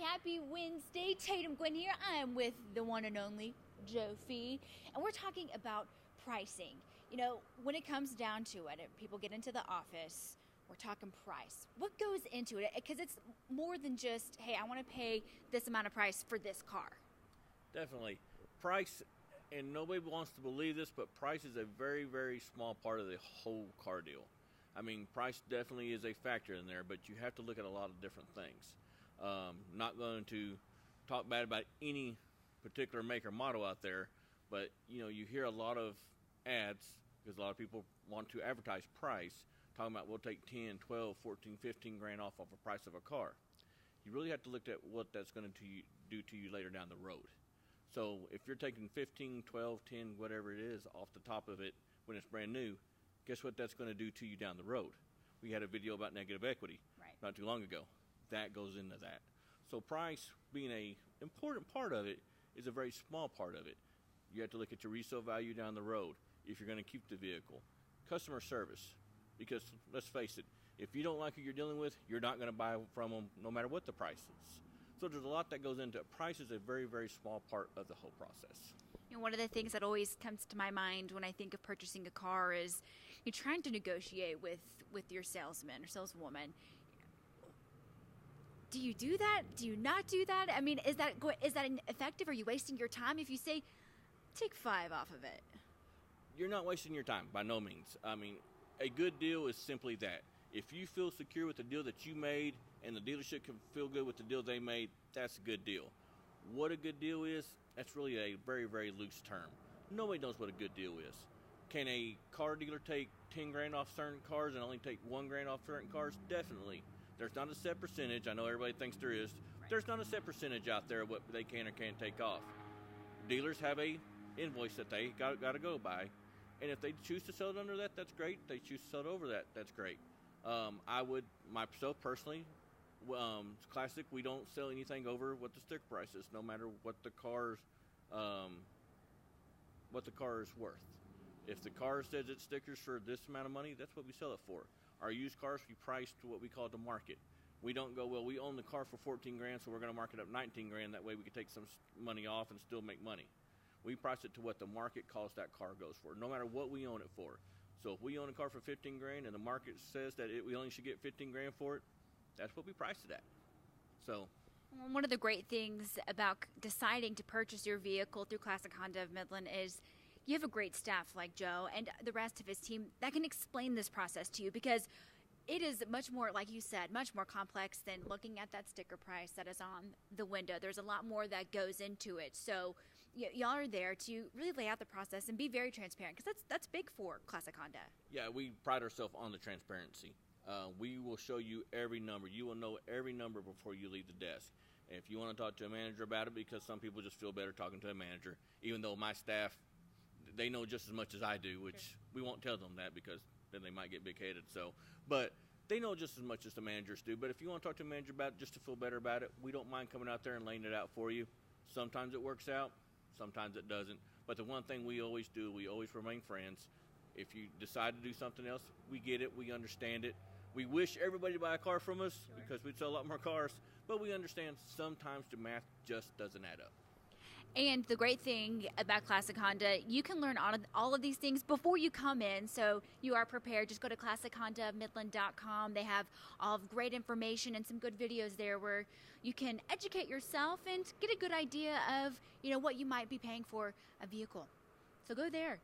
happy Wednesday. Tatum Gwen here. I am with the one and only Joe Fee, and we're talking about pricing. You know, when it comes down to it, people get into the office, we're talking price. What goes into it? Because it's more than just, hey, I want to pay this amount of price for this car. Definitely. Price, and nobody wants to believe this, but price is a very, very small part of the whole car deal. I mean, price definitely is a factor in there, but you have to look at a lot of different things. Not going to talk bad about any particular make or model out there, but you know, you hear a lot of ads because a lot of people want to advertise price, talking about we'll take 10, 12, 14, 15 grand off of the price of a car. You really have to look at what that's going to do to you later down the road. So if you're taking 15, 12, 10, whatever it is off the top of it when it's brand new, guess what that's going to do to you down the road? We had a video about negative equity not too long ago. That goes into that. So price being a important part of it is a very small part of it. You have to look at your resale value down the road if you're going to keep the vehicle. Customer service, because let's face it, if you don't like who you're dealing with, you're not going to buy from them no matter what the price is. So there's a lot that goes into it. Price is a very, very small part of the whole process. You know, one of the things that always comes to my mind when I think of purchasing a car is you're trying to negotiate with your salesman or saleswoman. Do you do that? Do you not do that? I mean, is that effective? Are you wasting your time if you say, take 5 off of it? You're not wasting your time, by no means. I mean, a good deal is simply that. If you feel secure with the deal that you made and the dealership can feel good with the deal they made, that's a good deal. What a good deal is, that's really a very, very loose term. Nobody knows what a good deal is. Can a car dealer take 10 grand off certain cars and only take 1 grand off certain cars? Definitely. There's not a set percentage. I know everybody thinks there is. There's not a set percentage out there what they can or can't take off. Dealers have a invoice that they got to go by, and if they choose to sell it under that, that's great. If they choose to sell it over that, that's great. I would myself personally, classic. We don't sell anything over what the sticker price is, no matter what the car's worth. If the car says it's stickers for this amount of money, that's what we sell it for. Our used cars, we price to what we call the market. We don't go, well, we own the car for 14 grand, so we're going to mark it up 19 grand. That way we can take some money off and still make money. We price it to what the market calls that car goes for, no matter what we own it for. So if we own a car for 15 grand and the market says that we only should get 15 grand for it, that's what we price it at. So one of the great things about deciding to purchase your vehicle through Classic Honda of Midland is you have a great staff like Joe and the rest of his team that can explain this process to you, because it is much more, like you said, much more complex than looking at that sticker price that is on the window. There's a lot more that goes into it. So y'all are there to really lay out the process and be very transparent, because that's big for Classic Honda. Yeah, we pride ourselves on the transparency. We will show you every number. You will know every number before you leave the desk. And if you want to talk to a manager about it, because some people just feel better talking to a manager, even though my staff, they know just as much as I do, which we won't tell them that because then they might get big-headed. So, but they know just as much as the managers do. But if you want to talk to a manager about it just to feel better about it, we don't mind coming out there and laying it out for you. Sometimes it works out, sometimes it doesn't. But the one thing we always do, we always remain friends. If you decide to do something else, we get it, we understand it. We wish everybody to buy a car from us because we'd sell a lot more cars, but we understand sometimes the math just doesn't add up. And the great thing about Classic Honda, you can learn all of these things before you come in, so you are prepared. Just go to ClassicHondaofMidland.com. They have all of great information and some good videos there where you can educate yourself and get a good idea of, you know, what you might be paying for a vehicle. So go there.